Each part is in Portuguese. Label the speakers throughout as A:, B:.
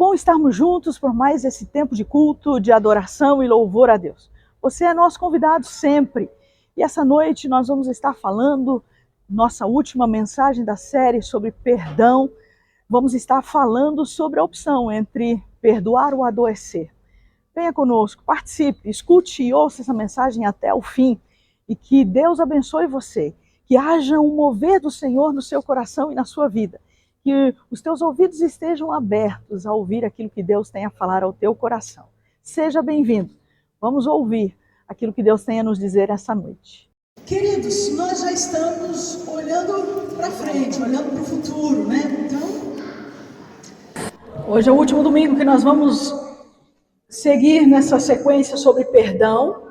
A: bom estarmos juntos por mais esse tempo de culto, de adoração e louvor a Deus. Você é nosso convidado sempre. E essa noite nós vamos estar falando, nossa última mensagem da série sobre perdão. Vamos estar falando sobre a opção entre perdoar ou adoecer. Venha conosco, participe, escute e ouça essa mensagem até o fim. E que Deus abençoe você. Que haja um mover do Senhor no seu coração e na sua vida. Que os teus ouvidos estejam abertos a ouvir aquilo que Deus tem a falar ao teu coração. Seja bem-vindo. Vamos ouvir aquilo que Deus tem a nos dizer essa noite.
B: Queridos, nós já estamos olhando para frente, olhando para o futuro, né? Então,
A: hoje é o último domingo que nós vamos seguir nessa sequência sobre perdão.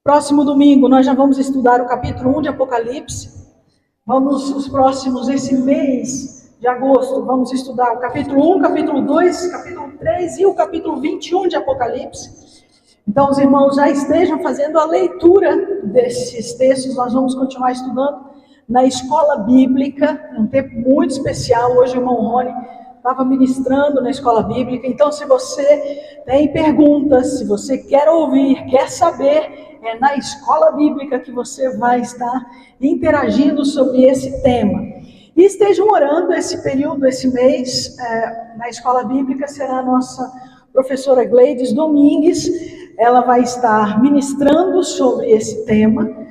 A: Próximo domingo nós já vamos estudar o capítulo 1 de Apocalipse. Esse mês de agosto, vamos estudar o capítulo 1, capítulo 2, capítulo 3 e o capítulo 21 de Apocalipse. Então, os irmãos já estejam fazendo a leitura desses textos. Nós vamos continuar estudando na escola bíblica, um tempo muito especial. Hoje o irmão Rony estava ministrando na escola bíblica. Então, se você tem perguntas, se você quer ouvir, quer saber, é na escola bíblica que você vai estar interagindo sobre esse tema. E estejam orando esse período, esse mês, na escola bíblica. Será a nossa professora Gleides Domingues. Ela vai estar ministrando sobre esse tema.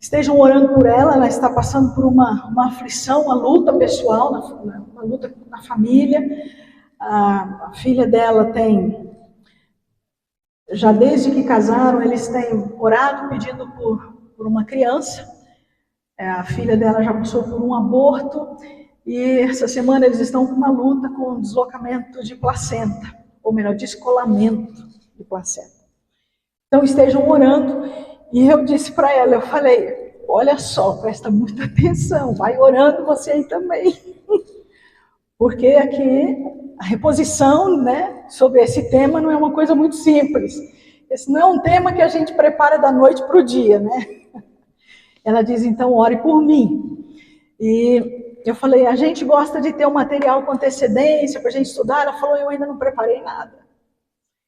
A: Estejam orando por ela. Ela está passando por uma aflição, uma luta pessoal, uma luta na família. A filha dela já desde que casaram, eles têm orado pedindo por uma criança. A filha dela já passou por um aborto e essa semana eles estão com uma luta com deslocamento de placenta, ou melhor, descolamento de placenta. Então estejam orando. E eu disse para ela, eu falei, olha só, presta muita atenção, vai orando você aí também. Porque aqui a reposição, né, sobre esse tema não é uma coisa muito simples. Esse não é um tema que a gente prepara da noite para o dia, né? Ela diz, então, ore por mim. E eu falei, a gente gosta de ter um material com antecedência para a gente estudar. Ela falou, eu ainda não preparei nada.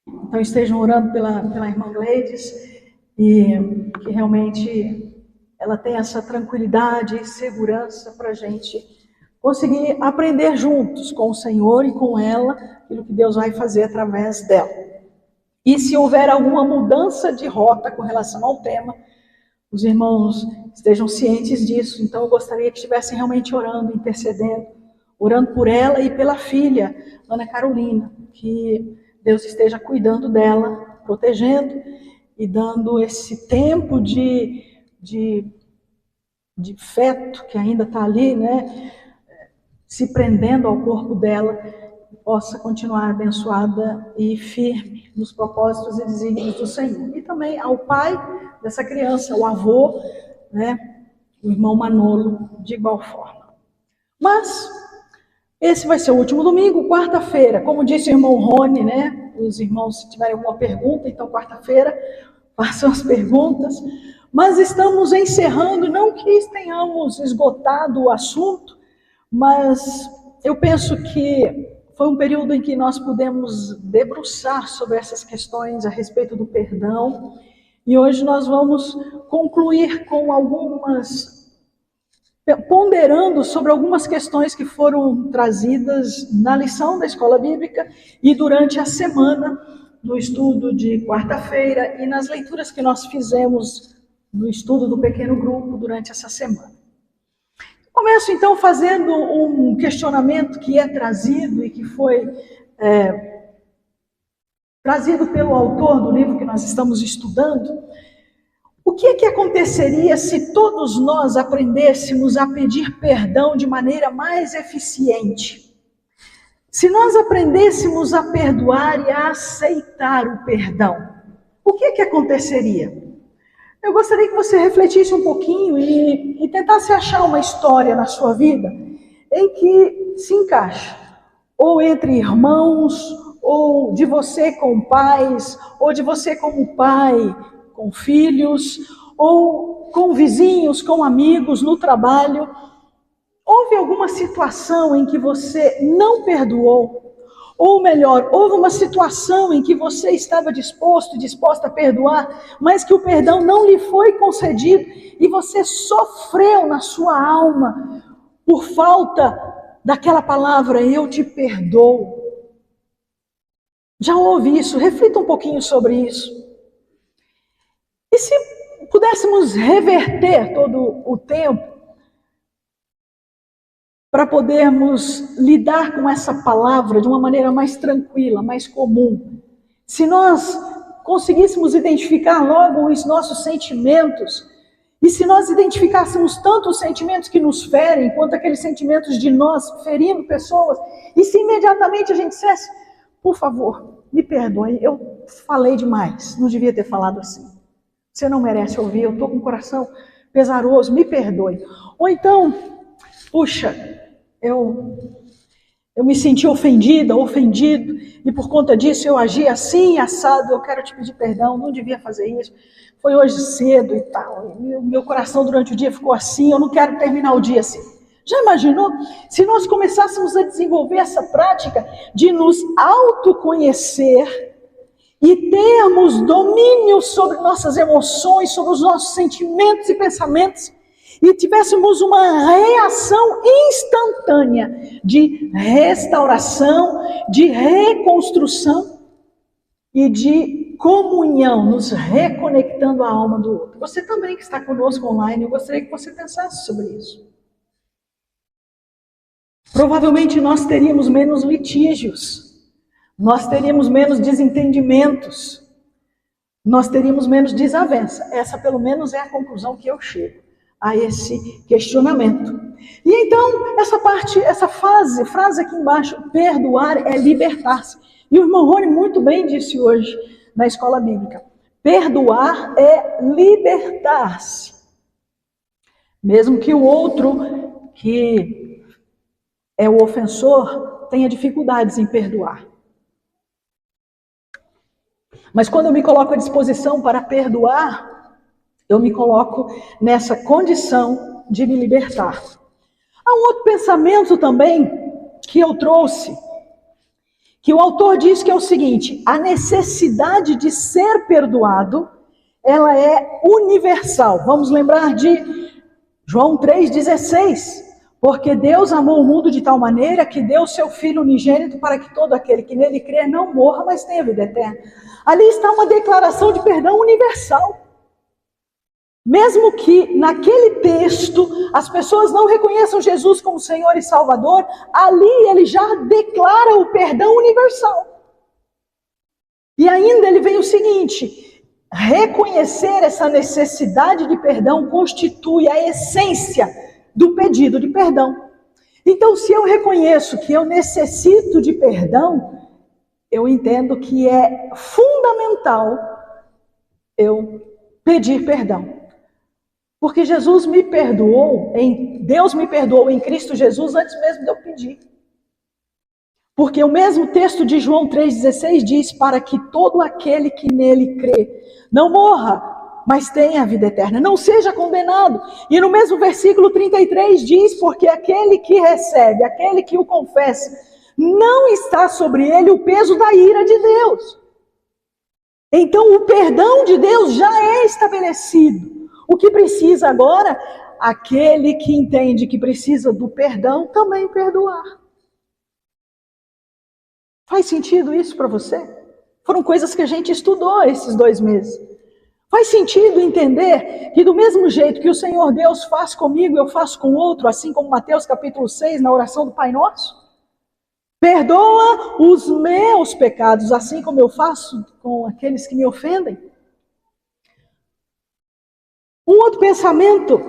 A: Então, estejam orando pela irmã Gleides e que realmente ela tenha essa tranquilidade e segurança para a gente conseguir aprender juntos com o Senhor e com ela aquilo que Deus vai fazer através dela. E se houver alguma mudança de rota com relação ao tema, os irmãos estejam cientes disso. Então eu gostaria que estivessem realmente orando, intercedendo, orando por ela e pela filha, Ana Carolina, que Deus esteja cuidando dela, protegendo e dando esse tempo de feto que ainda está ali, né, se prendendo ao corpo dela, possa continuar abençoada e firme nos propósitos e desígnios do Senhor. E também ao pai dessa criança, o avô, né, o irmão Manolo, de igual forma. Mas esse vai ser o último domingo, quarta-feira, como disse o irmão Rony, né, os irmãos, se tiverem alguma pergunta, então quarta-feira, façam as perguntas. Mas estamos encerrando, não que tenhamos esgotado o assunto, mas eu penso que foi um período em que nós pudemos debruçar sobre essas questões a respeito do perdão. E hoje nós vamos concluir com ponderando sobre algumas questões que foram trazidas na lição da escola bíblica e durante a semana, no estudo de quarta-feira e nas leituras que nós fizemos no estudo do pequeno grupo durante essa semana. Começo então fazendo um questionamento que é trazido e que foi trazido pelo autor do livro que nós estamos estudando. O que é que aconteceria se todos nós aprendêssemos a pedir perdão de maneira mais eficiente? Se nós aprendêssemos a perdoar e a aceitar o perdão, o que é que aconteceria? Eu gostaria que você refletisse um pouquinho e tentasse achar uma história na sua vida em que se encaixa, ou entre irmãos, ou de você com pais, ou de você como pai com filhos, ou com vizinhos, com amigos, no trabalho. Houve alguma situação em que você não perdoou, Ou melhor, houve uma situação em que você estava disposto e disposta a perdoar, mas que o perdão não lhe foi concedido e você sofreu na sua alma por falta daquela palavra, eu te perdoo. Já ouvi isso? Reflita um pouquinho sobre isso. E se pudéssemos reverter todo o tempo para podermos lidar com essa palavra de uma maneira mais tranquila, mais comum. Se nós conseguíssemos identificar logo os nossos sentimentos, e se nós identificássemos tanto os sentimentos que nos ferem, quanto aqueles sentimentos de nós ferindo pessoas, e se imediatamente a gente dissesse, por favor, me perdoe, eu falei demais, não devia ter falado assim. Você não merece ouvir, eu estou com o coração pesaroso, me perdoe. Ou então, puxa, eu me senti ofendida, ofendido, e por conta disso eu agi assim, assado, eu quero te pedir perdão, não devia fazer isso, foi hoje cedo e tal, e meu coração durante o dia ficou assim, eu não quero terminar o dia assim. Já imaginou? Se nós começássemos a desenvolver essa prática de nos autoconhecer e termos domínio sobre nossas emoções, sobre os nossos sentimentos e pensamentos, e tivéssemos uma reação instantânea de restauração, de reconstrução e de comunhão, nos reconectando à alma do outro. Você também que está conosco online, eu gostaria que você pensasse sobre isso. Provavelmente nós teríamos menos litígios, nós teríamos menos desentendimentos, nós teríamos menos desavença. Essa pelo menos é a conclusão que eu chego a esse questionamento. E então, essa frase aqui embaixo, perdoar é libertar-se. E o irmão Rony muito bem disse hoje na escola bíblica, perdoar é libertar-se. Mesmo que o outro, que é o ofensor, tenha dificuldades em perdoar. Mas quando eu me coloco à disposição para perdoar, eu me coloco nessa condição de me libertar. Há um outro pensamento também que eu trouxe, que o autor diz que é o seguinte, a necessidade de ser perdoado, ela é universal. Vamos lembrar de João 3,16. Porque Deus amou o mundo de tal maneira que deu o seu Filho unigênito para que todo aquele que nele crer não morra, mas tenha vida eterna. Ali está uma declaração de perdão universal. Mesmo que naquele texto as pessoas não reconheçam Jesus como Senhor e Salvador, ali ele já declara o perdão universal. E ainda ele vem o seguinte, reconhecer essa necessidade de perdão constitui a essência do pedido de perdão. Então, se eu reconheço que eu necessito de perdão, eu entendo que é fundamental eu pedir perdão. Porque Jesus me perdoou, Deus me perdoou em Cristo Jesus antes mesmo de eu pedir. Porque o mesmo texto de João 3,16 diz, para que todo aquele que nele crê não morra, mas tenha a vida eterna, não seja condenado. E no mesmo versículo 33 diz, porque aquele que recebe, aquele que o confessa, não está sobre ele o peso da ira de Deus. Então o perdão de Deus já é estabelecido. O que precisa agora, aquele que entende que precisa do perdão, também perdoar. Faz sentido isso para você? Foram coisas que a gente estudou esses 2 meses. Faz sentido entender que do mesmo jeito que o Senhor Deus faz comigo, eu faço com o outro, assim como Mateus capítulo 6, na oração do Pai Nosso? Perdoa os meus pecados, assim como eu faço com aqueles que me ofendem. Um outro pensamento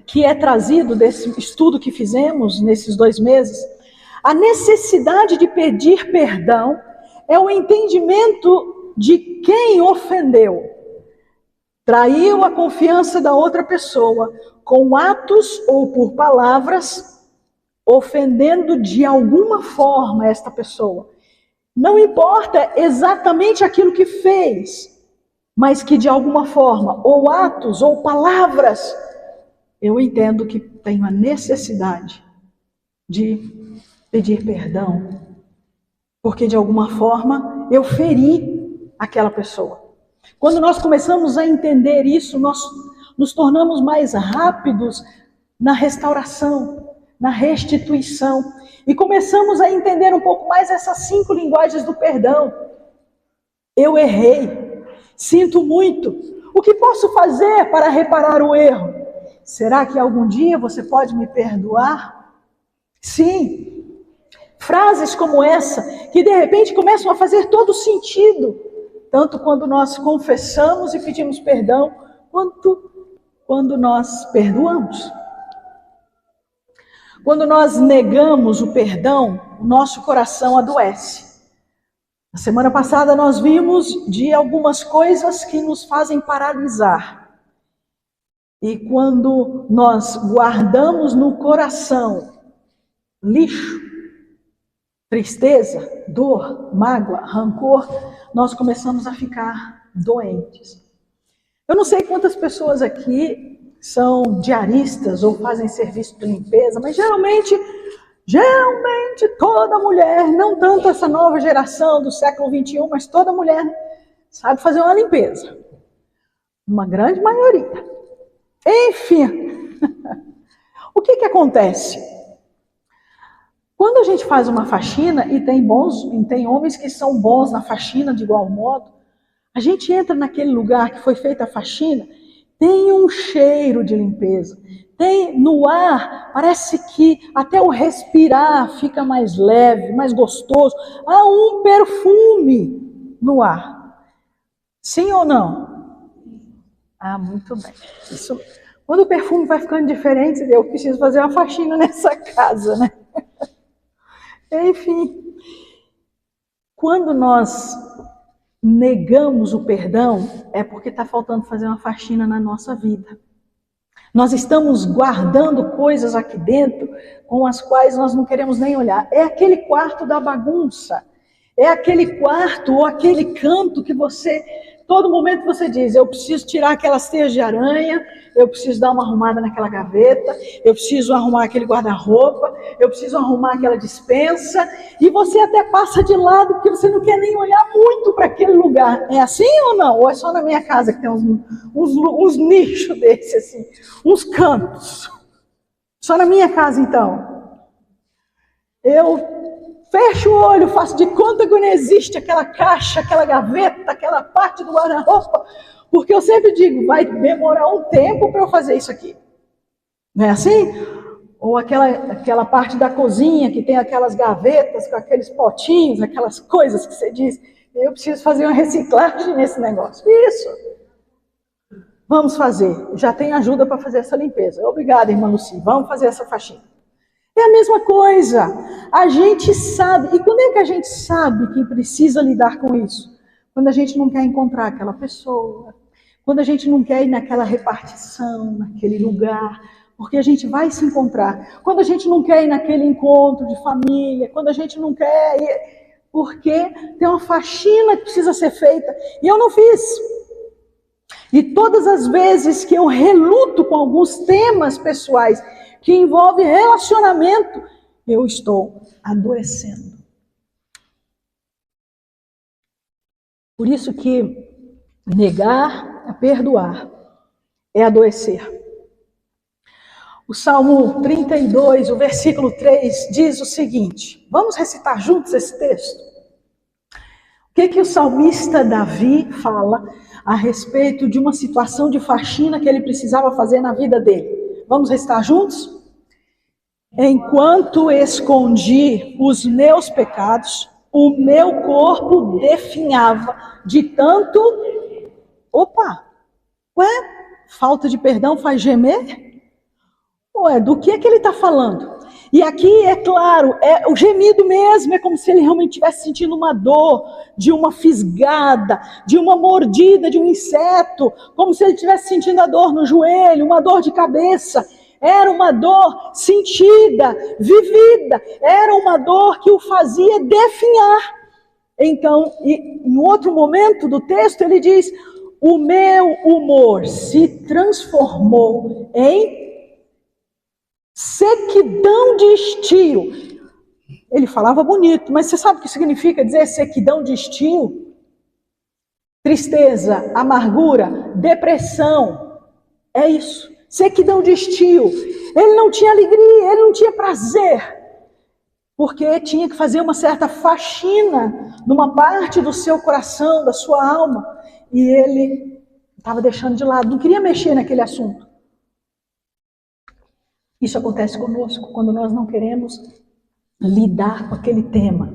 A: que é trazido desse estudo que fizemos nesses 2 meses, a necessidade de pedir perdão é o entendimento de quem ofendeu. Traiu a confiança da outra pessoa com atos ou por palavras, ofendendo de alguma forma esta pessoa. Não importa exatamente aquilo que fez, mas que de alguma forma, ou atos, ou palavras, eu entendo que tenho a necessidade de pedir perdão porque de alguma forma eu feri aquela pessoa. Quando nós começamos a entender isso, nós nos tornamos mais rápidos na restauração, na restituição, e começamos a entender um pouco mais essas 5 linguagens do perdão. Eu errei, sinto muito. O que posso fazer para reparar o erro? Será que algum dia você pode me perdoar? Sim. Frases como essa, que de repente começam a fazer todo sentido, tanto quando nós confessamos e pedimos perdão, quanto quando nós perdoamos. Quando nós negamos o perdão, o nosso coração adoece. Na semana passada nós vimos de algumas coisas que nos fazem paralisar. E quando nós guardamos no coração lixo, tristeza, dor, mágoa, rancor, nós começamos a ficar doentes. Eu não sei quantas pessoas aqui são diaristas ou fazem serviço de limpeza, mas geralmente toda mulher, não tanto essa nova geração do século XXI, mas toda mulher sabe fazer uma limpeza. Uma grande maioria. Enfim, o que acontece? Quando a gente faz uma faxina, e tem homens que são bons na faxina de igual modo, a gente entra naquele lugar que foi feita a faxina, tem um cheiro de limpeza. Tem no ar, parece que até o respirar fica mais leve, mais gostoso. Há um perfume no ar. Sim ou não? Ah, muito bem. Isso, quando o perfume vai ficando diferente, eu preciso fazer uma faxina nessa casa, né? Enfim, quando nós negamos o perdão, é porque está faltando fazer uma faxina na nossa vida. Nós estamos guardando coisas aqui dentro com as quais nós não queremos nem olhar. É aquele quarto da bagunça. É aquele quarto ou aquele canto que todo momento você diz, eu preciso tirar aquelas teias de aranha, eu preciso dar uma arrumada naquela gaveta, eu preciso arrumar aquele guarda-roupa, eu preciso arrumar aquela despensa, e você até passa de lado porque você não quer nem olhar muito para aquele lugar. É assim ou não? Ou é só na minha casa que tem uns nichos desses, assim, uns cantos? Só na minha casa, então? Eu fecho o olho, faço de conta que não existe aquela caixa, aquela gaveta, aquela parte do guarda-roupa, porque eu sempre digo, vai demorar um tempo para eu fazer isso aqui. Não é assim? Ou aquela parte da cozinha que tem aquelas gavetas com aqueles potinhos, aquelas coisas que você diz, eu preciso fazer uma reciclagem nesse negócio. Isso. Vamos fazer. Já tem ajuda para fazer essa limpeza. Obrigada, irmã Luci. Vamos fazer essa faxina. É a mesma coisa, a gente sabe, e quando é que a gente sabe que precisa lidar com isso? Quando a gente não quer encontrar aquela pessoa, quando a gente não quer ir naquela repartição, naquele lugar, porque a gente vai se encontrar. Quando a gente não quer ir naquele encontro de família, quando a gente não quer ir, porque tem uma faxina que precisa ser feita, e eu não fiz. E todas as vezes que eu reluto com alguns temas pessoais, que envolve relacionamento, eu estou adoecendo. Por isso que negar a perdoar é adoecer. O Salmo 32, o versículo 3, diz o seguinte, vamos recitar juntos esse texto? O que o salmista Davi fala a respeito de uma situação de faxina que ele precisava fazer na vida dele? Vamos recitar juntos? Enquanto escondi os meus pecados, o meu corpo definhava de tanto... Opa! Ué? Falta de perdão faz gemer? Ué, do que ele está falando? E aqui, é claro, é o gemido mesmo, é como se ele realmente estivesse sentindo uma dor, de uma fisgada, de uma mordida, de um inseto, como se ele estivesse sentindo a dor no joelho, uma dor de cabeça. Era uma dor sentida, vivida, era uma dor que o fazia definhar. Então, em outro momento do texto, ele diz, o meu humor se transformou em sequidão de estio. Ele falava bonito, mas você sabe o que significa dizer sequidão de estio? Tristeza, amargura, depressão. É isso. Sequidão de estio. Ele não tinha alegria, ele não tinha prazer. Porque tinha que fazer uma certa faxina numa parte do seu coração, da sua alma. E ele estava deixando de lado, não queria mexer naquele assunto. Isso acontece conosco quando nós não queremos lidar com aquele tema.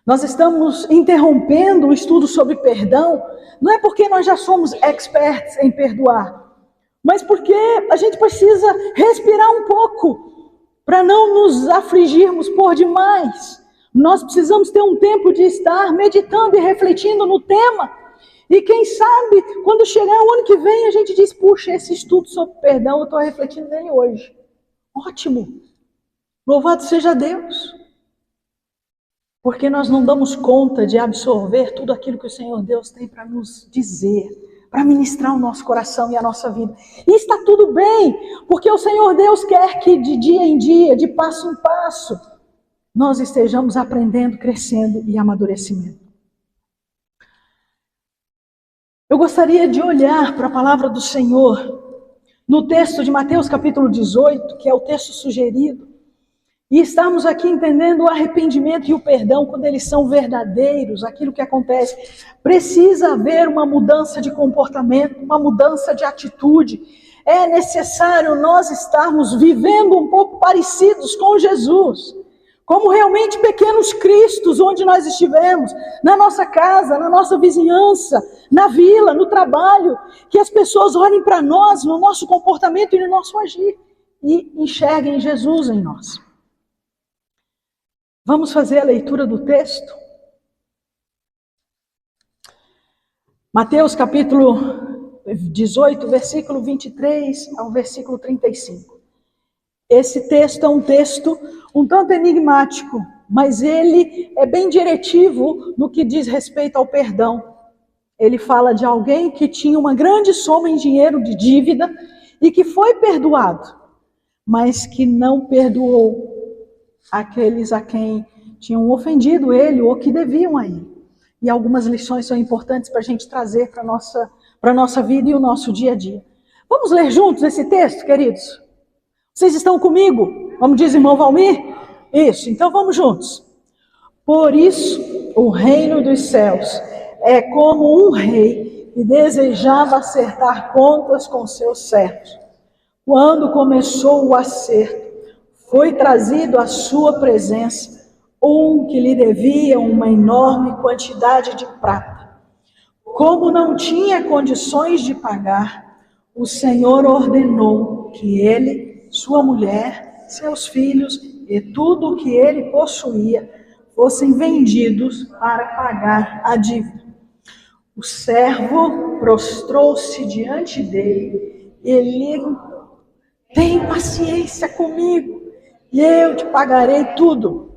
A: Nós estamos interrompendo o estudo sobre perdão, não é porque nós já somos experts em perdoar, mas porque a gente precisa respirar um pouco para não nos afligirmos por demais. Nós precisamos ter um tempo de estar meditando e refletindo no tema. E quem sabe, quando chegar o ano que vem, a gente diz, puxa, esse estudo sobre perdão, eu estou refletindo nele hoje. Ótimo! Louvado seja Deus! Porque nós não damos conta de absorver tudo aquilo que o Senhor Deus tem para nos dizer, para ministrar o nosso coração e a nossa vida. E está tudo bem, porque o Senhor Deus quer que de dia em dia, de passo em passo, nós estejamos aprendendo, crescendo e amadurecimento. Eu gostaria de olhar para a palavra do Senhor no texto de Mateus capítulo 18, que é o texto sugerido, e estamos aqui entendendo o arrependimento e o perdão quando eles são verdadeiros, aquilo que acontece. Precisa haver uma mudança de comportamento, uma mudança de atitude. É necessário nós estarmos vivendo um pouco parecidos com Jesus, como realmente pequenos cristos onde nós estivermos, na nossa casa, na nossa vizinhança, na vila, no trabalho, que as pessoas olhem para nós, no nosso comportamento e no nosso agir, e enxerguem Jesus em nós. Vamos fazer a leitura do texto? Mateus capítulo 18, versículo 23 ao versículo 35. Esse texto é um texto um tanto enigmático, mas ele é bem diretivo no que diz respeito ao perdão. Ele fala de alguém que tinha uma grande soma em dinheiro de dívida e que foi perdoado, mas que não perdoou aqueles a quem tinham ofendido ele ou que deviam a ele. E algumas lições são importantes para a gente trazer para a nossa vida e o nosso dia a dia. Vamos ler juntos esse texto, queridos? Vocês estão comigo? Como diz o irmão Valmir? Isso, então vamos juntos. Por isso, o reino dos céus é como um rei que desejava acertar contas com seus servos. Quando começou o acerto, foi trazido à sua presença um que lhe devia uma enorme quantidade de prata. Como não tinha condições de pagar, o Senhor ordenou que ele, sua mulher, seus filhos e tudo o que ele possuía fossem vendidos para pagar a dívida. O servo prostrou-se diante dele e lhe: tem paciência comigo e eu te pagarei tudo.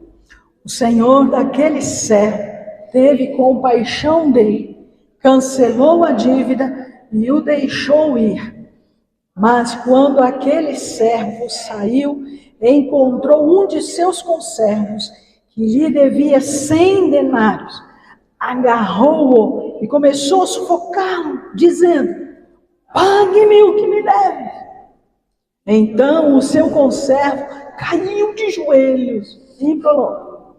A: O Senhor daquele servo teve compaixão dele, cancelou a dívida e o deixou ir. Mas quando aquele servo saiu, encontrou um de seus conservos que lhe devia 100 denários. Agarrou-o e começou a sufocá-lo, dizendo: pague-me o que me deve. Então o seu conservo caiu de joelhos e implorou: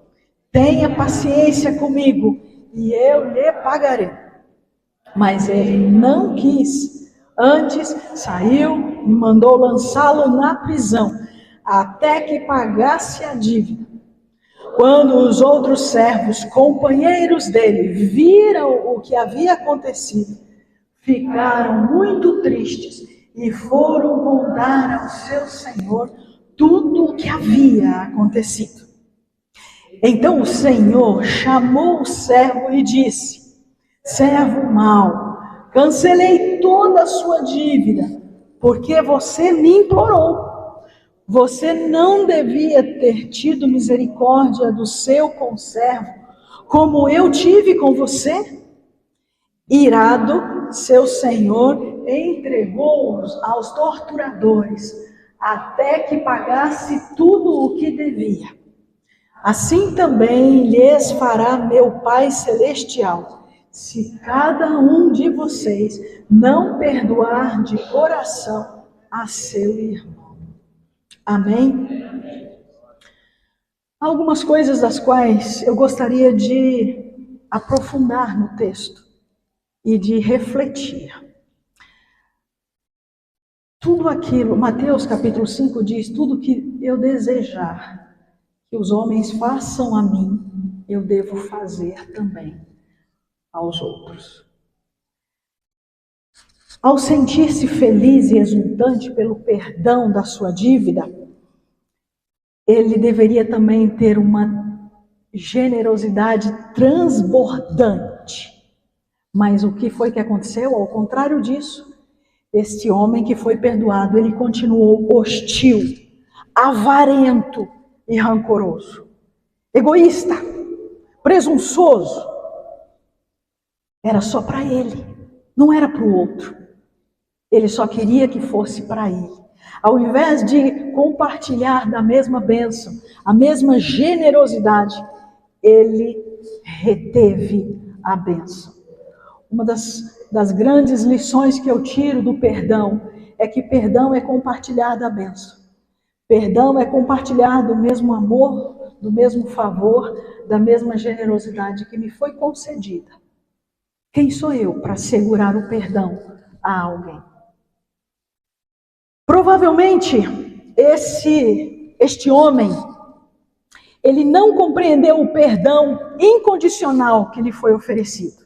A: tenha paciência comigo e eu lhe pagarei. Mas ele não quis. Antes saiu e mandou lançá-lo na prisão, até que pagasse a dívida. Quando os outros servos, companheiros dele, viram o que havia acontecido, ficaram muito tristes e foram contar ao seu senhor tudo o que havia acontecido. Então o Senhor chamou o servo e disse: servo mau, cancelei toda a sua dívida, porque você me implorou. Você não devia ter tido misericórdia do seu conservo, como eu tive com você? Irado, seu senhor entregou-os aos torturadores, até que pagasse tudo o que devia. assim também lhes fará meu Pai Celestial, se cada um de vocês não perdoar de coração a seu irmão. Amém? Algumas coisas das quais eu gostaria de aprofundar no texto e de refletir. Tudo aquilo, Mateus capítulo 5 diz, tudo que eu desejar que os homens façam a mim, eu devo fazer também aos outros. Ao sentir-se feliz e exultante pelo perdão da sua dívida, ele deveria também ter uma generosidade transbordante. Mas o que foi que aconteceu? Ao contrário disso, este homem que foi perdoado, ele continuou hostil, avarento e rancoroso, egoísta, presunçoso. Era só para ele, não era para o outro. Ele só queria que fosse para ele. Ao invés de compartilhar da mesma bênção, a mesma generosidade, ele reteve a bênção. Uma das grandes lições que eu tiro do perdão é que perdão é compartilhar da bênção. Perdão é compartilhar do mesmo amor, do mesmo favor, da mesma generosidade que me foi concedida. Quem sou eu para segurar o perdão a alguém? Provavelmente, este homem, ele não compreendeu o perdão incondicional que lhe foi oferecido.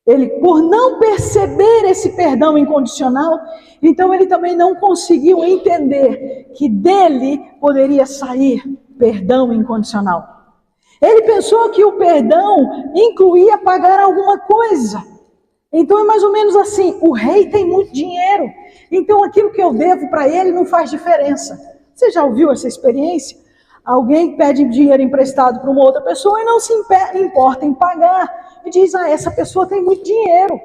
A: Ele, por não perceber esse perdão incondicional, então ele também não conseguiu entender que dele poderia sair perdão incondicional. Ele pensou que o perdão incluía pagar alguma coisa. Então é mais ou menos assim, o rei tem muito dinheiro, então aquilo que eu devo para ele não faz diferença. Você já ouviu essa experiência? Alguém pede dinheiro emprestado para uma outra pessoa e não se importa em pagar. E diz, essa pessoa tem muito dinheiro.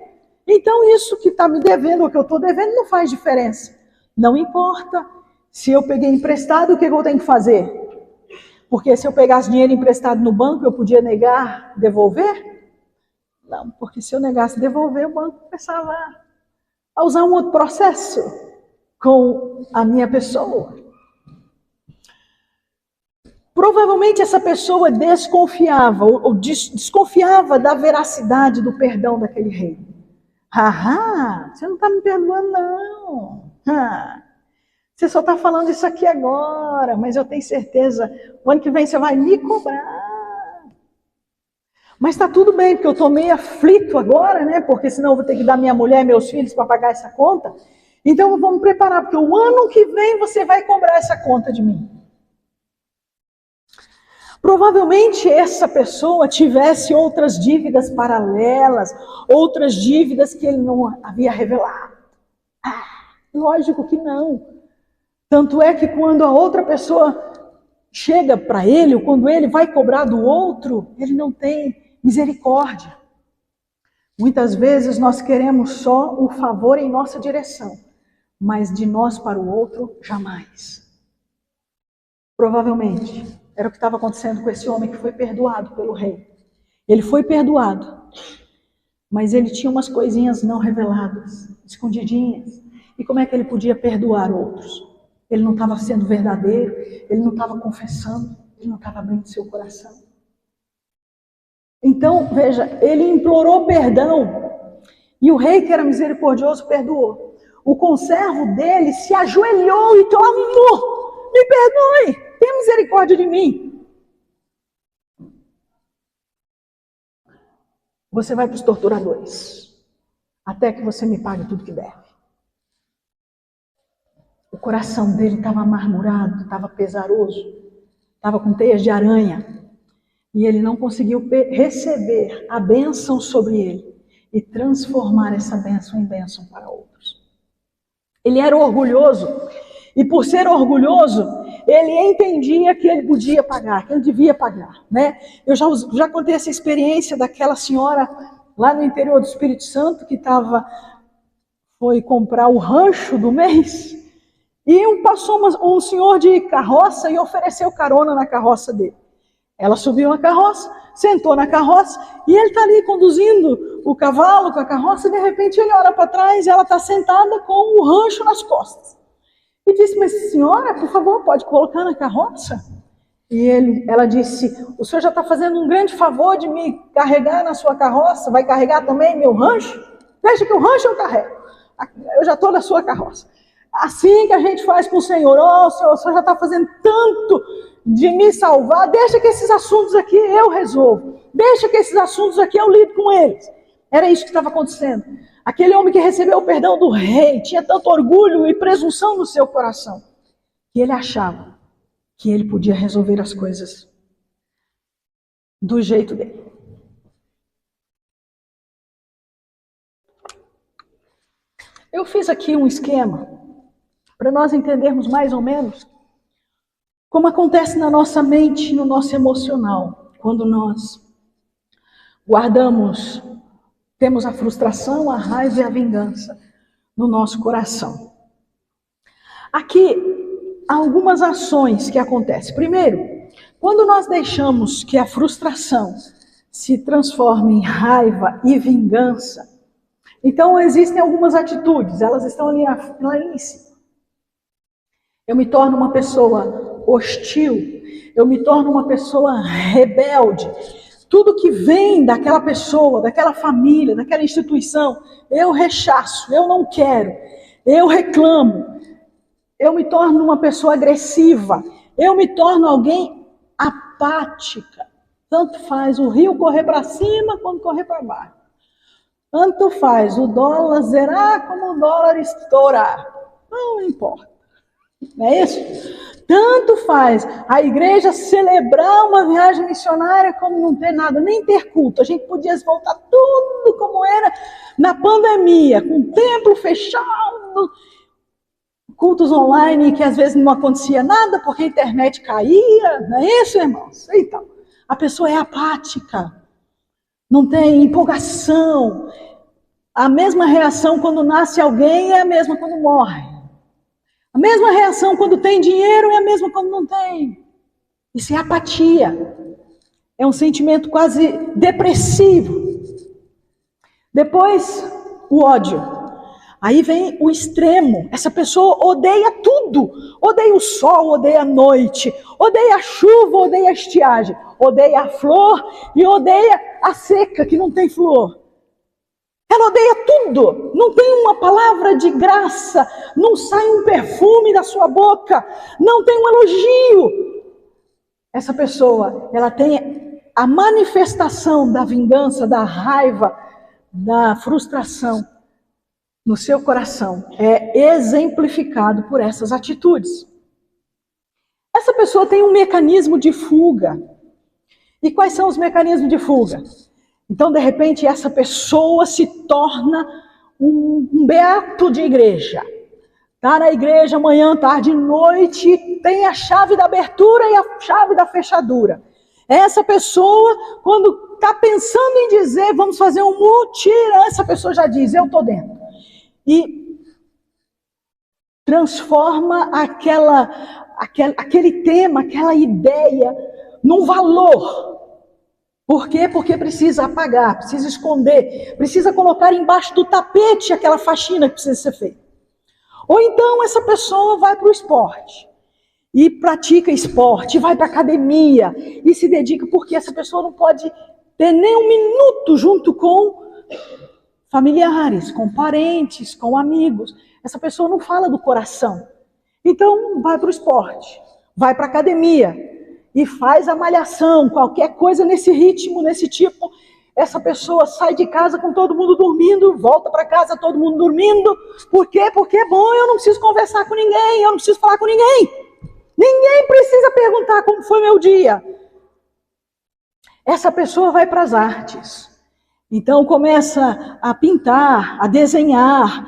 A: Então isso que está me devendo, ou que eu estou devendo, não faz diferença. Não importa. Se eu peguei emprestado, o que eu tenho que fazer? Porque se eu pegasse dinheiro emprestado no banco, eu podia negar, devolver? Não, porque se eu negasse devolver, o banco começava a usar um outro processo com a minha pessoa. Provavelmente essa pessoa desconfiava da veracidade do perdão daquele rei. Você não está me perdoando, não. Você só está falando isso aqui agora, mas eu tenho certeza, o ano que vem você vai me cobrar. Mas está tudo bem, porque eu estou meio aflito agora, né? Porque senão eu vou ter que dar minha mulher e meus filhos para pagar essa conta. Então vamos preparar, porque o ano que vem você vai cobrar essa conta de mim. Provavelmente essa pessoa tivesse outras dívidas paralelas, outras dívidas que ele não havia revelado. Lógico que não. Tanto é que quando a outra pessoa chega para ele, ou quando ele vai cobrar do outro, ele não tem misericórdia. Muitas vezes nós queremos só o favor em nossa direção, mas de nós para o outro, jamais. Provavelmente era o que estava acontecendo com esse homem que foi perdoado pelo rei. Ele foi perdoado, mas ele tinha umas coisinhas não reveladas, escondidinhas. E como é que ele podia perdoar outros? Ele não estava sendo verdadeiro, ele não estava confessando, ele não estava abrindo seu coração. Então, veja, ele implorou perdão e o rei, que era misericordioso, perdoou. O conservo dele se ajoelhou e clamou: me perdoe, tenha misericórdia de mim. Você vai para os torturadores, até que você me pague tudo que deve. O coração dele estava amargurado, estava pesaroso, estava com teias de aranha. E ele não conseguiu receber a bênção sobre ele e transformar essa bênção em bênção para outros. Ele era orgulhoso, e por ser orgulhoso, ele entendia que ele podia pagar, que ele devia pagar, né? Eu já contei essa experiência daquela senhora lá no interior do Espírito Santo que foi comprar o rancho do mês. E passou um senhor de carroça e ofereceu carona na carroça dele. Ela subiu a carroça, sentou na carroça, e ele está ali conduzindo o cavalo com a carroça, e de repente ele olha para trás e ela está sentada com o rancho nas costas. E disse, mas senhora, por favor, pode colocar na carroça? E ela disse, o senhor já está fazendo um grande favor de me carregar na sua carroça, vai carregar também meu rancho? Deixa que o rancho eu carrego, eu já estou na sua carroça. Assim que a gente faz com o Senhor, Senhor, o Senhor já está fazendo tanto de me salvar, deixa que esses assuntos aqui eu resolvo, deixa que esses assuntos aqui eu lido com eles. Era isso que estava acontecendo. Aquele homem que recebeu o perdão do rei, tinha tanto orgulho e presunção no seu coração, que ele achava que ele podia resolver as coisas do jeito dele. Eu fiz aqui um esquema para nós entendermos mais ou menos como acontece na nossa mente, no nosso emocional, quando nós guardamos, temos a frustração, a raiva e a vingança no nosso coração. Aqui há algumas ações que acontecem. Primeiro, quando nós deixamos que a frustração se transforme em raiva e vingança, então existem algumas atitudes, elas estão ali em cima. Eu me torno uma pessoa hostil, eu me torno uma pessoa rebelde. Tudo que vem daquela pessoa, daquela família, daquela instituição, eu rechaço, eu não quero, eu reclamo, eu me torno uma pessoa agressiva, eu me torno alguém apática. Tanto faz o rio correr para cima quanto correr para baixo. Tanto faz o dólar zerar como o dólar estourar. Não importa. Não é isso? Tanto faz a igreja celebrar uma viagem missionária como não ter nada, nem ter culto. A gente podia voltar tudo como era na pandemia, com o templo fechado, cultos online que às vezes não acontecia nada porque a internet caía. Não é isso, irmãos? Então, a pessoa é apática, não tem empolgação. A mesma reação quando nasce alguém é a mesma quando morre. A mesma reação quando tem dinheiro é a mesma quando não tem. Isso é apatia. É um sentimento quase depressivo. Depois, o ódio. Aí vem o extremo. Essa pessoa odeia tudo. Odeia o sol, odeia a noite. Odeia a chuva, odeia a estiagem. Odeia a flor e odeia a seca que não tem flor. Ela odeia tudo, não tem uma palavra de graça, não sai um perfume da sua boca, não tem um elogio. Essa pessoa, ela tem a manifestação da vingança, da raiva, da frustração no seu coração. É exemplificado por essas atitudes. Essa pessoa tem um mecanismo de fuga. E quais são os mecanismos de fuga? Então, de repente, essa pessoa se torna um beato de igreja. Está na igreja manhã, tarde e noite, tem a chave da abertura e a chave da fechadura. Essa pessoa, quando está pensando em dizer, vamos fazer um mutirão, essa pessoa já diz, eu estou dentro. E transforma aquele tema, aquela ideia, num valor. Por quê? Porque precisa apagar, precisa esconder, precisa colocar embaixo do tapete aquela faxina que precisa ser feita. Ou então essa pessoa vai para o esporte, e pratica esporte, vai para a academia, e se dedica, porque essa pessoa não pode ter nem um minuto junto com familiares, com parentes, com amigos. Essa pessoa não fala do coração. Então vai para o esporte, vai para a academia, e faz a malhação, qualquer coisa nesse ritmo, nesse tipo. Essa pessoa sai de casa com todo mundo dormindo, volta para casa todo mundo dormindo. Por quê? Porque é bom, eu não preciso conversar com ninguém, eu não preciso falar com ninguém. Ninguém precisa perguntar como foi meu dia. Essa pessoa vai para as artes. Então começa a pintar, a desenhar.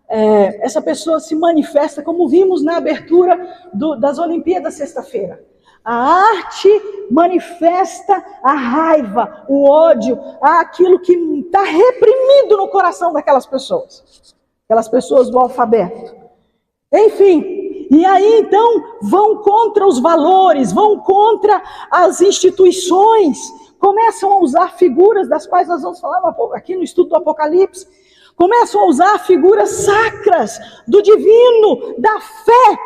A: Essa pessoa se manifesta, como vimos na abertura das Olimpíadas sexta-feira. A arte manifesta a raiva, o ódio, aquilo que está reprimido no coração daquelas pessoas do alfabeto. Enfim, E aí então vão contra os valores, vão contra as instituições, começam a usar figuras das quais nós vamos falar aqui no estudo do Apocalipse, começam a usar figuras sacras do divino, da fé,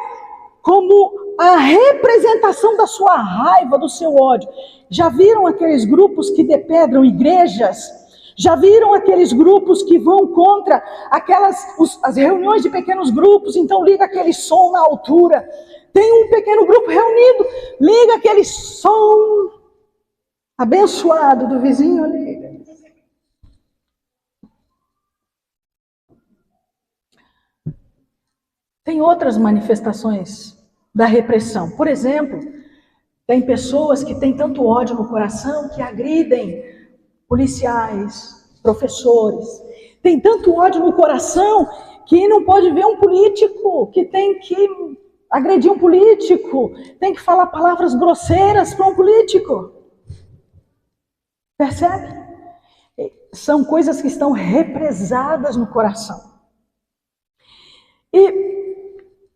A: como a representação da sua raiva, do seu ódio. Já viram aqueles grupos que depedram igrejas? Já viram aqueles grupos que vão contra as reuniões de pequenos grupos? Então liga aquele som na altura. Tem um pequeno grupo reunido, liga aquele som abençoado do vizinho ali. Tem outras manifestações da repressão. Por exemplo, tem pessoas que têm tanto ódio no coração que agridem policiais, professores. Tem tanto ódio no coração que não pode ver um político, que tem que agredir um político, tem que falar palavras grosseiras para um político. Percebe? São coisas que estão represadas no coração. E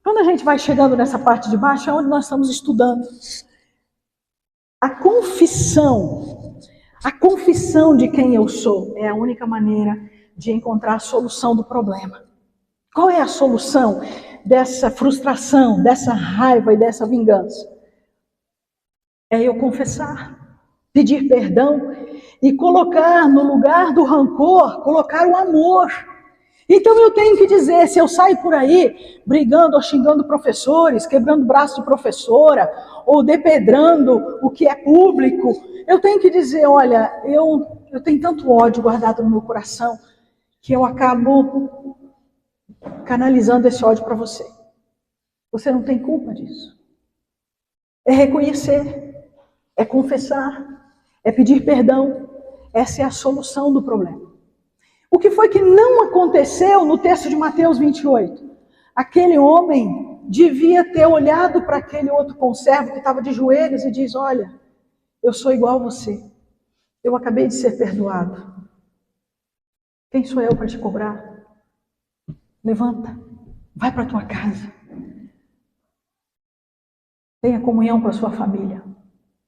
A: quando a gente vai chegando nessa parte de baixo, é onde nós estamos estudando. A confissão de quem eu sou é a única maneira de encontrar a solução do problema. Qual é a solução dessa frustração, dessa raiva e dessa vingança? É eu confessar, pedir perdão e colocar no lugar do rancor, colocar o amor. Então eu tenho que dizer, se eu saio por aí brigando ou xingando professores, quebrando o braço de professora, ou depedrando o que é público, eu tenho que dizer, olha, eu tenho tanto ódio guardado no meu coração, que eu acabo canalizando esse ódio para você. Você não tem culpa disso. É reconhecer, é confessar, é pedir perdão. Essa é a solução do problema. O que foi que não aconteceu no texto de Mateus 28? Aquele homem devia ter olhado para aquele outro conservo que estava de joelhos e diz, olha, eu sou igual a você. Eu acabei de ser perdoado. Quem sou eu para te cobrar? Levanta, vai para a tua casa. Tenha comunhão com a sua família.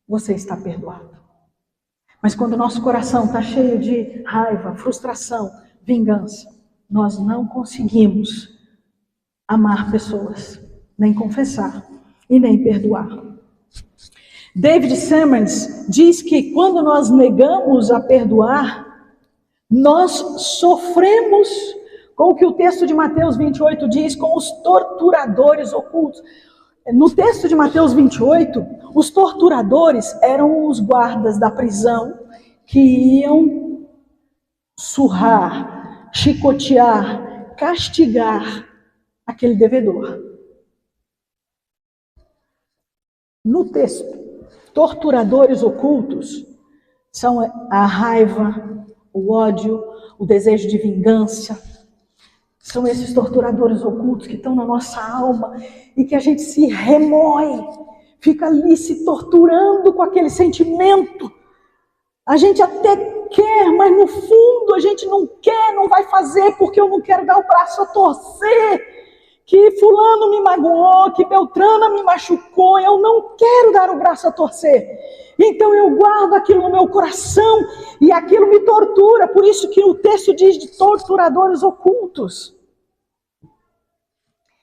A: Você está perdoado. Mas quando o nosso coração está cheio de raiva, frustração, vingança, nós não conseguimos amar pessoas, nem confessar e nem perdoar. David Simmons diz que quando nós negamos a perdoar, nós sofremos com o que o texto de Mateus 28 diz, com os torturadores ocultos. No texto de Mateus 28, os torturadores eram os guardas da prisão que iam surrar, chicotear, castigar aquele devedor. No texto, torturadores ocultos são a raiva, o ódio, o desejo de vingança. São esses torturadores ocultos que estão na nossa alma e que a gente se remói, fica ali se torturando com aquele sentimento. A gente até quer, mas no fundo a gente não quer, não vai fazer porque eu não quero dar o braço a torcer. Que fulano me magoou, que Beltrana me machucou, eu não quero dar o braço a torcer. Então eu guardo aquilo no meu coração e aquilo me tortura. Por isso que o texto diz de torturadores ocultos.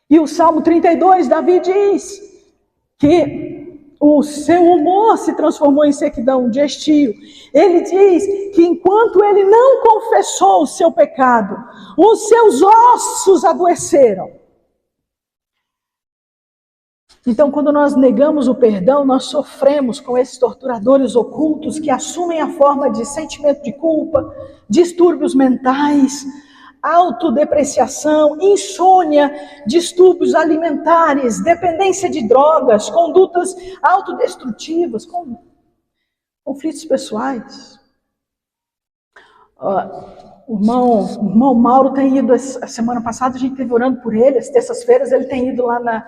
A: E o Salmo 32, Davi diz que o seu humor se transformou em sequidão de estio. Ele diz que enquanto ele não confessou o seu pecado, os seus ossos adoeceram. Então, quando nós negamos o perdão, nós sofremos com esses torturadores ocultos que assumem a forma de sentimento de culpa, distúrbios mentais, autodepreciação, insônia, distúrbios alimentares, dependência de drogas, condutas autodestrutivas, conflitos pessoais. O irmão Mauro tem ido, a semana passada a gente esteve orando por ele, as terças-feiras ele tem ido lá na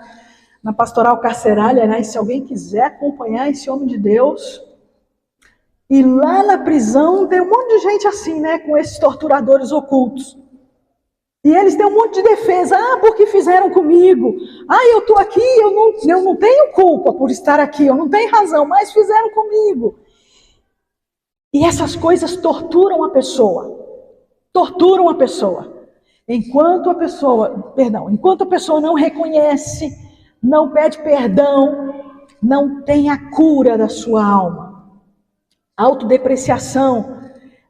A: pastoral carcerária, né? E se alguém quiser acompanhar esse homem de Deus, e lá na prisão tem um monte de gente assim, né? Com esses torturadores ocultos. E eles têm um monte de defesa. Ah, porque fizeram comigo. Ah, eu estou aqui, eu não tenho culpa por estar aqui, eu não tenho razão, mas fizeram comigo. E essas coisas torturam a pessoa. Torturam a pessoa. Enquanto a pessoa não reconhece, não pede perdão, não tem a cura da sua alma. Autodepreciação,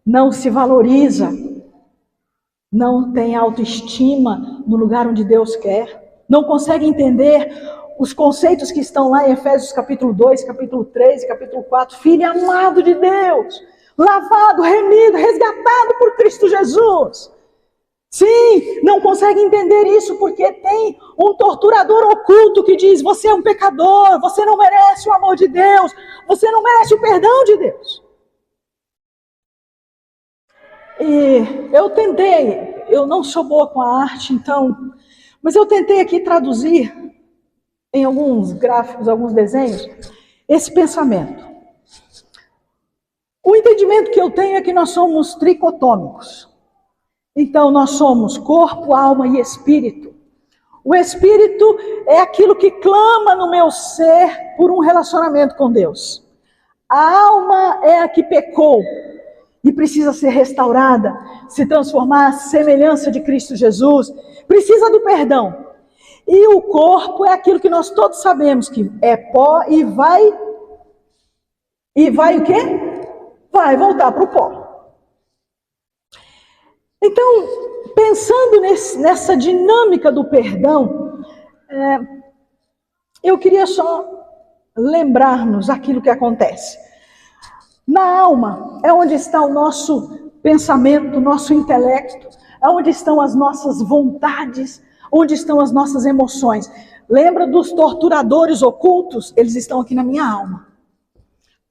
A: não se valoriza, não tem autoestima no lugar onde Deus quer, não consegue entender os conceitos que estão lá em Efésios capítulo 2, capítulo 3 e capítulo 4. Filho amado de Deus, lavado, remido, resgatado por Cristo Jesus. Sim, não consegue entender isso porque tem um torturador oculto que diz: você é um pecador, você não merece o amor de Deus, você não merece o perdão de Deus. E eu não sou boa com a arte, mas eu tentei aqui traduzir em alguns gráficos, alguns desenhos, esse pensamento. O entendimento que eu tenho é que nós somos tricotômicos. Então, nós somos corpo, alma e espírito. O espírito é aquilo que clama no meu ser por um relacionamento com Deus. A alma é a que pecou e precisa ser restaurada, se transformar à semelhança de Cristo Jesus. Precisa do perdão. E o corpo é aquilo que nós todos sabemos que é pó e vai o quê? Vai voltar para o pó. Então, pensando nessa dinâmica do perdão, eu queria só lembrar-nos aquilo que acontece. Na alma é onde está o nosso pensamento, o nosso intelecto, é onde estão as nossas vontades, onde estão as nossas emoções. Lembra dos torturadores ocultos? Eles estão aqui na minha alma.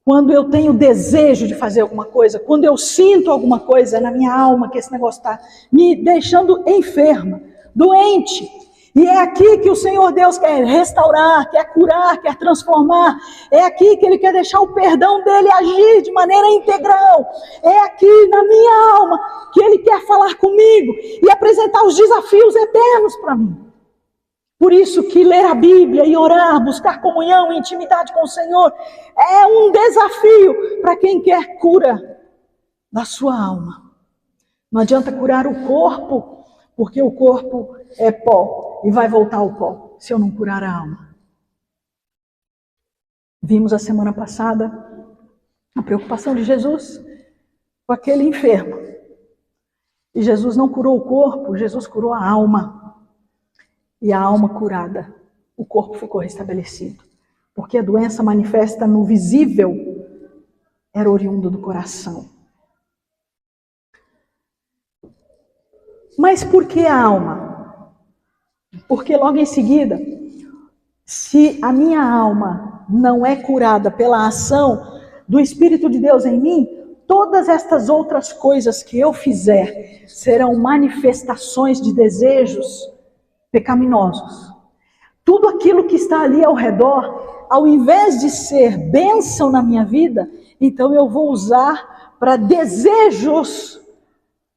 A: Quando eu tenho desejo de fazer alguma coisa, quando eu sinto alguma coisa na minha alma, que esse negócio está me deixando enferma, doente. E é aqui que o Senhor Deus quer restaurar, quer curar, quer transformar. É aqui que Ele quer deixar o perdão dEle agir de maneira integral. É aqui na minha alma que Ele quer falar comigo e apresentar os desafios eternos para mim. Por isso que ler a Bíblia e orar, buscar comunhão e intimidade com o Senhor é um desafio para quem quer cura da sua alma. Não adianta curar o corpo, porque o corpo é pó e vai voltar ao pó se eu não curar a alma. Vimos a semana passada a preocupação de Jesus com aquele enfermo. E Jesus não curou o corpo, Jesus curou a alma. E a alma curada, o corpo ficou restabelecido. Porque a doença manifesta no visível era oriundo do coração. Mas por que a alma? Porque logo em seguida, se a minha alma não é curada pela ação do Espírito de Deus em mim, todas estas outras coisas que eu fizer serão manifestações de desejos pecaminosos. Tudo aquilo que está ali ao redor, ao invés de ser bênção na minha vida, então eu vou usar para desejos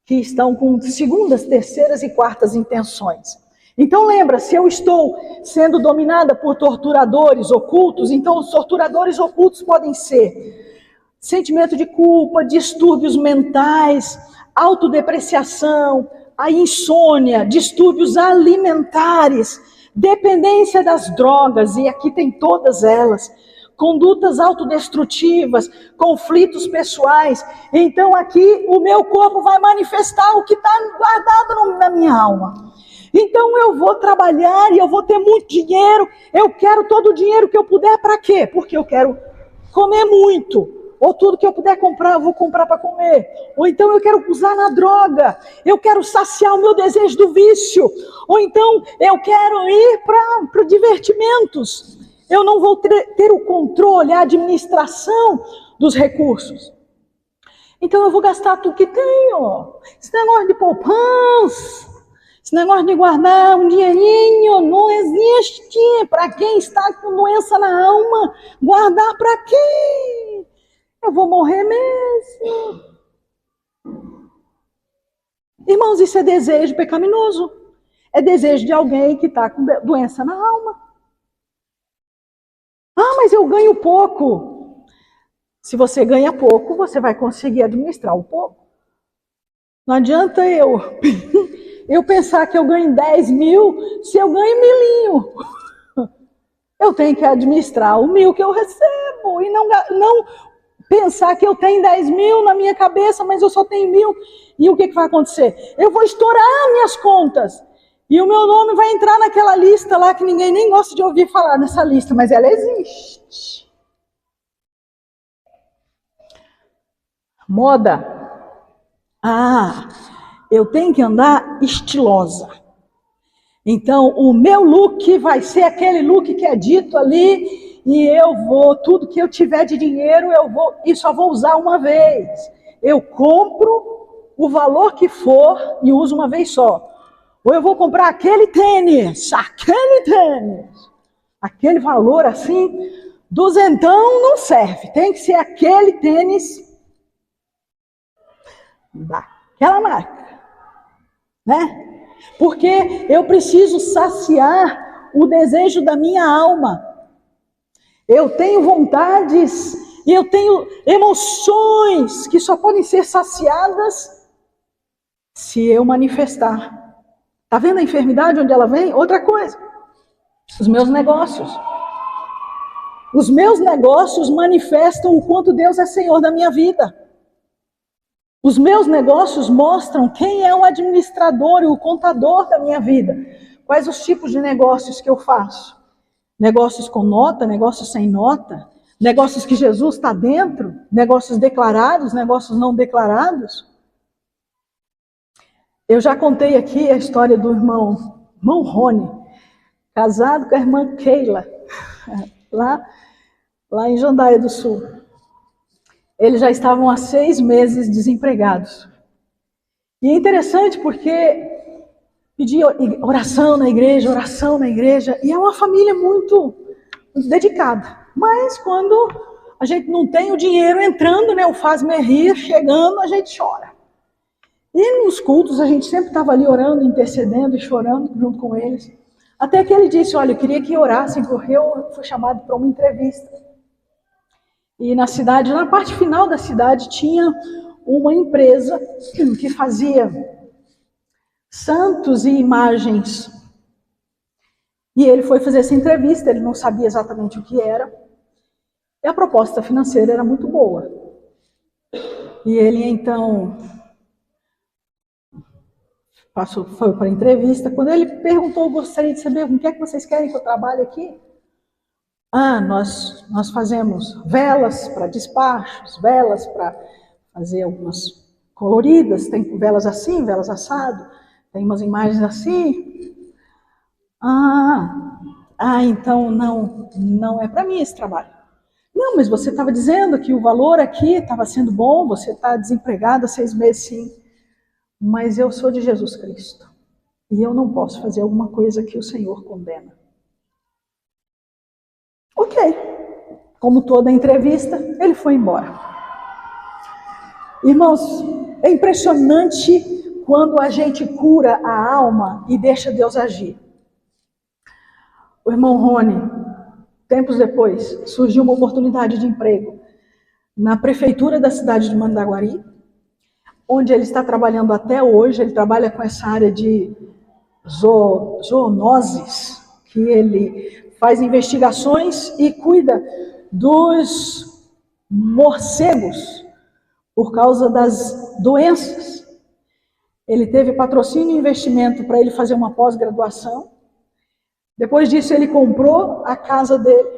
A: que estão com segundas, terceiras e quartas intenções. Então lembra, se eu estou sendo dominada por torturadores ocultos, então os torturadores ocultos podem ser sentimento de culpa, distúrbios mentais, autodepreciação, a insônia, distúrbios alimentares, dependência das drogas, e aqui tem todas elas, condutas autodestrutivas, conflitos pessoais. Então aqui o meu corpo vai manifestar o que está guardado na minha alma. Então eu vou trabalhar e eu vou ter muito dinheiro, eu quero todo o dinheiro que eu puder, para quê? Porque eu quero comer muito. Ou tudo que eu puder comprar, eu vou comprar para comer. Ou então eu quero usar na droga. Eu quero saciar o meu desejo do vício. Ou então eu quero ir para divertimentos. Eu não vou ter o controle, a administração dos recursos. Então eu vou gastar tudo que tenho. Esse negócio de poupança, esse negócio de guardar um dinheirinho, não existe. Para quem está com doença na alma, guardar para quê? Eu vou morrer mesmo. Irmãos, isso é desejo pecaminoso. É desejo de alguém que está com doença na alma. Ah, mas eu ganho pouco. Se você ganha pouco, você vai conseguir administrar o pouco. Não adianta eu pensar que eu ganho 10 mil, se eu ganho milinho. Eu tenho que administrar o 1.000 que eu recebo e não pensar que eu tenho 10 mil na minha cabeça, mas eu só tenho 1.000. E o que vai acontecer? Eu vou estourar minhas contas. E o meu nome vai entrar naquela lista lá que ninguém nem gosta de ouvir falar nessa lista, mas ela existe. Moda. Ah, eu tenho que andar estilosa. Então, o meu look vai ser aquele look que é dito ali, e eu vou, tudo que eu tiver de dinheiro, eu vou, e só vou usar uma vez. Eu compro o valor que for e uso uma vez só. Ou eu vou comprar aquele tênis, aquele valor assim, duzentão não serve, tem que ser aquele tênis daquela marca, né? Porque eu preciso saciar o desejo da minha alma. Eu tenho vontades e eu tenho emoções que só podem ser saciadas se eu manifestar. Está vendo a enfermidade onde ela vem? Outra coisa. Os meus negócios. Os meus negócios manifestam o quanto Deus é Senhor da minha vida. Os meus negócios mostram quem é o administrador e o contador da minha vida. Quais os tipos de negócios que eu faço? Negócios com nota, negócios sem nota, negócios que Jesus está dentro, negócios declarados, negócios não declarados. Eu já contei aqui a história do irmão Rony, casado com a irmã Keila, lá em Jandaia do Sul. Eles já estavam há 6 meses desempregados. E é interessante porque pedia oração na igreja, e é uma família muito dedicada. Mas quando a gente não tem o dinheiro entrando, né, o faz-me rir chegando, a gente chora. E nos cultos a gente sempre estava ali orando, intercedendo e chorando junto com eles. Até que ele disse, olha, eu queria que orassem, porque eu fui chamado para uma entrevista. E na cidade, na parte final da cidade, tinha uma empresa que fazia santos e imagens. E ele foi fazer essa entrevista, ele não sabia exatamente o que era. E a proposta financeira era muito boa. E ele, então, foi para a entrevista. Quando ele perguntou, gostaria de saber, o que é que vocês querem que eu trabalhe aqui? Ah, nós fazemos velas para despachos, velas para fazer algumas coloridas, tem velas assim, velas assado, tem umas imagens assim. Então não é para mim esse trabalho. Não, mas você estava dizendo que o valor aqui estava sendo bom, você está desempregado há 6 meses, sim. Mas eu sou de Jesus Cristo. E eu não posso fazer alguma coisa que o Senhor condena. Ok. Como toda entrevista, ele foi embora. Irmãos, é impressionante quando a gente cura a alma e deixa Deus agir. O irmão Rony, tempos depois, surgiu uma oportunidade de emprego na prefeitura da cidade de Mandaguari, onde ele está trabalhando até hoje. Ele trabalha com essa área de zoonoses, que ele faz investigações e cuida dos morcegos por causa das doenças. Ele teve patrocínio e investimento para ele fazer uma pós-graduação. Depois disso, ele comprou a casa dele.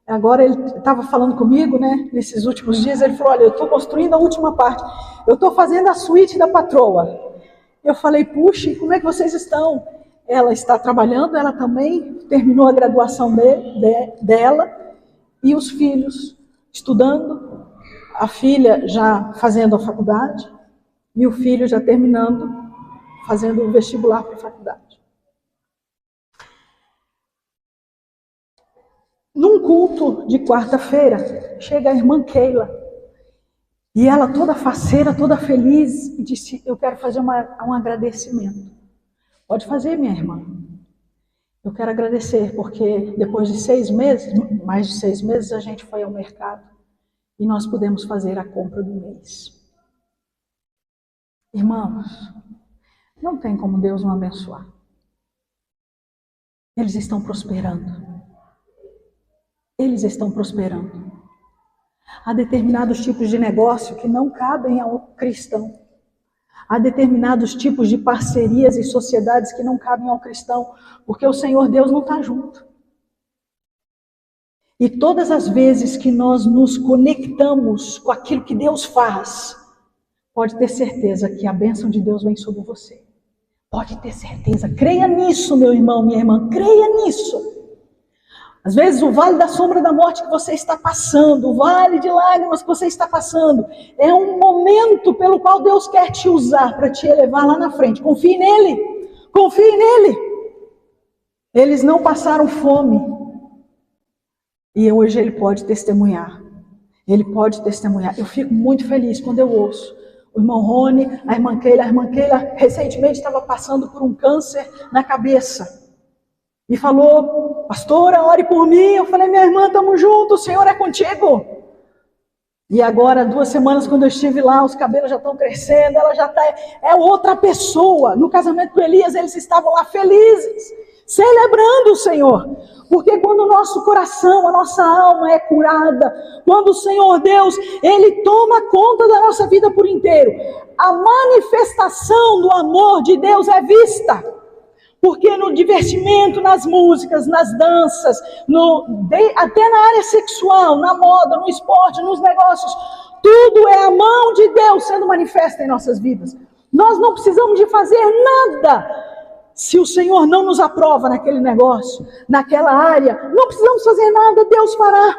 A: Agora ele estava falando comigo, né? Nesses últimos dias, ele falou, olha, eu estou construindo a última parte. Eu estou fazendo a suíte da patroa. Eu falei, puxa, como é que vocês estão? Ela está trabalhando, ela também terminou a graduação dela, e os filhos estudando, a filha já fazendo a faculdade, e o filho já terminando, fazendo o vestibular para a faculdade. Num culto de quarta-feira, chega a irmã Keila, E ela toda faceira, toda feliz, e disse, eu quero fazer um agradecimento. Pode fazer, minha irmã. Eu quero agradecer, porque depois de 6 meses, mais de 6 meses, a gente foi ao mercado e nós pudemos fazer a compra do mês. Irmãos, não tem como Deus não abençoar. Eles estão prosperando. Eles estão prosperando. Há determinados tipos de negócio que não cabem ao cristão. Há determinados tipos de parcerias e sociedades que não cabem ao cristão, porque o Senhor Deus não está junto. E todas as vezes que nós nos conectamos com aquilo que Deus faz, pode ter certeza que a bênção de Deus vem sobre você. Pode ter certeza. Creia nisso, meu irmão, minha irmã. Creia nisso. Às vezes o vale da sombra da morte que você está passando, o vale de lágrimas que você está passando, é um momento pelo qual Deus quer te usar para te elevar lá na frente. Confie nele. Confie nele. Eles não passaram fome. E hoje ele pode testemunhar. Ele pode testemunhar. Eu fico muito feliz quando eu ouço o irmão Rony, a irmã Keila recentemente estava passando por um câncer na cabeça. E falou, pastora, ore por mim. Eu falei, minha irmã, estamos juntos, o Senhor é contigo. E agora, 2 semanas, quando eu estive lá, os cabelos já estão crescendo, ela já está, é outra pessoa. No casamento do Elias, eles estavam lá felizes, celebrando o Senhor. Porque quando o nosso coração, a nossa alma é curada, quando o Senhor Deus, Ele toma conta da nossa vida por inteiro, a manifestação do amor de Deus é vista. Porque no divertimento, nas músicas, nas danças, até na área sexual, na moda, no esporte, nos negócios, tudo é a mão de Deus sendo manifesta em nossas vidas. Nós não precisamos de fazer nada. Se o Senhor não nos aprova naquele negócio, naquela área, não precisamos fazer nada, Deus fará.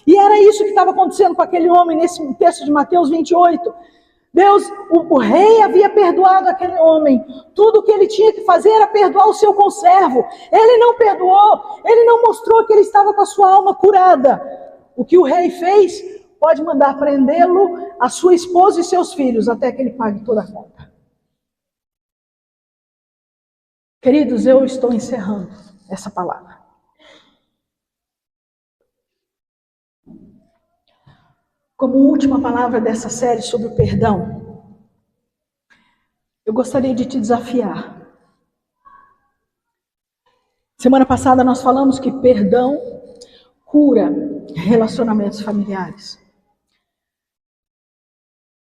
A: E era isso que estava acontecendo com aquele homem nesse texto de Mateus 28. Deus, o rei havia perdoado aquele homem. Tudo o que ele tinha que fazer era perdoar o seu conservo. Ele não perdoou, ele não mostrou que ele estava com a sua alma curada. O que o rei fez, pode mandar prendê-lo, a sua esposa e seus filhos, até que ele pague toda a conta. Queridos, eu estou encerrando essa palavra. Como última palavra dessa série sobre o perdão, eu gostaria de te desafiar. Semana passada nós falamos que perdão cura relacionamentos familiares.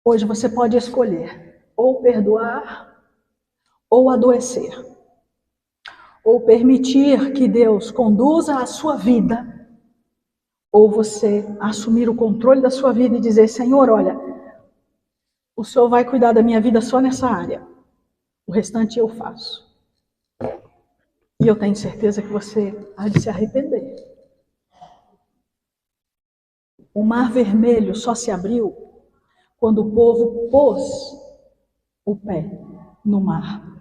A: Hoje você pode escolher ou perdoar ou adoecer. Ou permitir que Deus conduza a sua vida, ou você assumir o controle da sua vida e dizer, Senhor, olha, o Senhor vai cuidar da minha vida só nessa área, o restante eu faço. E eu tenho certeza que você há de se arrepender. O Mar Vermelho só se abriu quando o povo pôs o pé no mar.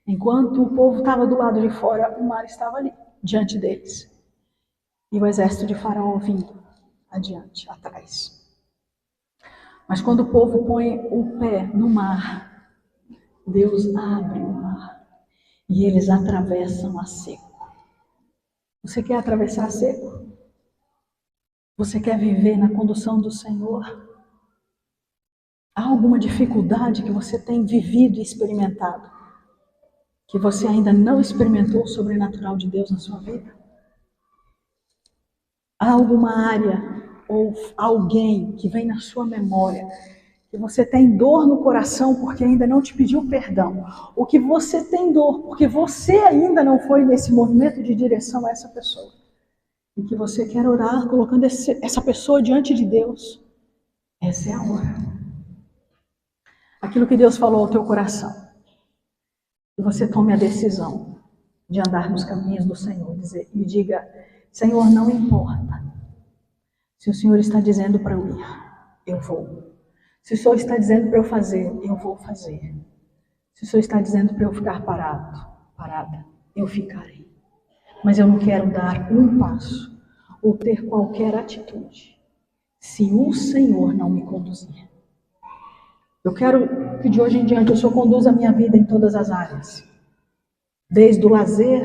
A: Enquanto o povo estava do lado de fora, o mar estava ali, diante deles. E o exército de Faraó vindo adiante, atrás. Mas quando o povo põe o pé no mar, Deus abre o mar. E eles atravessam a seco. Você quer atravessar a seco? Você quer viver na condução do Senhor? Há alguma dificuldade que você tem vivido e experimentado? Que você ainda não experimentou o sobrenatural de Deus na sua vida? Há alguma área ou alguém que vem na sua memória que você tem dor no coração porque ainda não te pediu perdão? Ou que você tem dor porque você ainda não foi nesse movimento de direção a essa pessoa? E que você quer orar colocando essa pessoa diante de Deus? Essa é a hora. Aquilo que Deus falou ao teu coração. E você tome a decisão de andar nos caminhos do Senhor. E diga, Senhor, não importa. Se o Senhor está dizendo para eu ir, eu vou. Se o Senhor está dizendo para eu fazer, eu vou fazer. Se o Senhor está dizendo para eu ficar parada, eu ficarei. Mas eu não quero dar um passo ou ter qualquer atitude se o Senhor não me conduzir. Eu quero que de hoje em diante o Senhor conduza a minha vida em todas as áreas. Desde o lazer,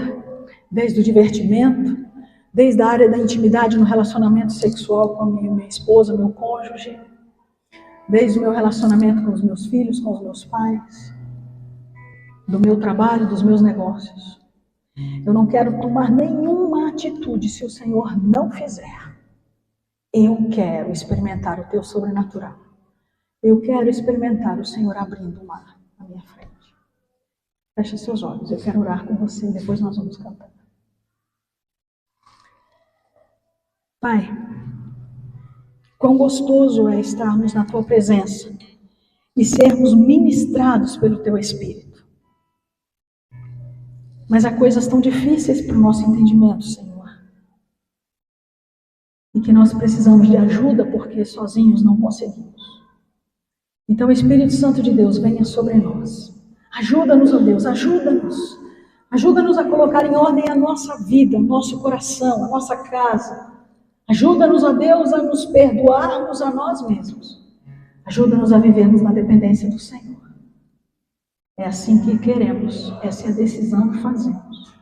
A: desde o divertimento, desde a área da intimidade no relacionamento sexual com a minha esposa, meu cônjuge, desde o meu relacionamento com os meus filhos, com os meus pais, do meu trabalho, dos meus negócios. Eu não quero tomar nenhuma atitude se o Senhor não fizer. Eu quero experimentar o teu sobrenatural. Eu quero experimentar o Senhor abrindo o mar na minha frente. Feche seus olhos, eu quero orar com você e depois nós vamos cantar. Pai, quão gostoso é estarmos na tua presença e sermos ministrados pelo teu Espírito. Mas há coisas tão difíceis para o nosso entendimento, Senhor. E que nós precisamos de ajuda porque sozinhos não conseguimos. Então, o Espírito Santo de Deus, venha sobre nós. Ajuda-nos, ó Deus, ajuda-nos. Ajuda-nos a colocar em ordem a nossa vida, o nosso coração, a nossa casa. Ajuda-nos, ó Deus, a nos perdoarmos a nós mesmos. Ajuda-nos a vivermos na dependência do Senhor. É assim que queremos, essa é a decisão que fazemos.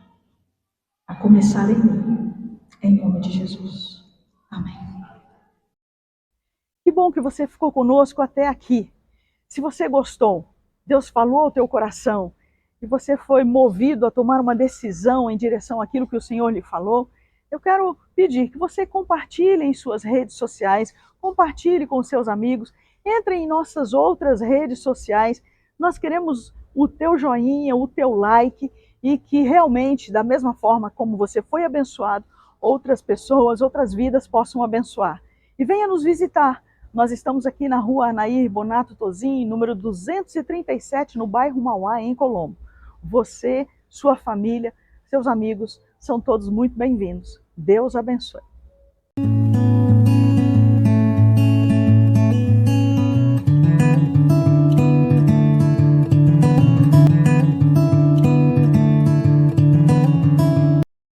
A: A começar em mim, em nome de Jesus. Amém.
C: Que bom que você ficou conosco até aqui. Se você gostou, Deus falou ao teu coração e você foi movido a tomar uma decisão em direção àquilo que o Senhor lhe falou, eu quero pedir que você compartilhe em suas redes sociais, compartilhe com seus amigos, entre em nossas outras redes sociais. Nós queremos o teu joinha, o teu like e que realmente, da mesma forma como você foi abençoado, outras pessoas, outras vidas possam abençoar. E venha nos visitar. Nós estamos aqui na rua Anair Bonato Tozin, número 237, no bairro Mauá, em Colombo. Você, sua família, seus amigos, são todos muito bem-vindos. Deus abençoe.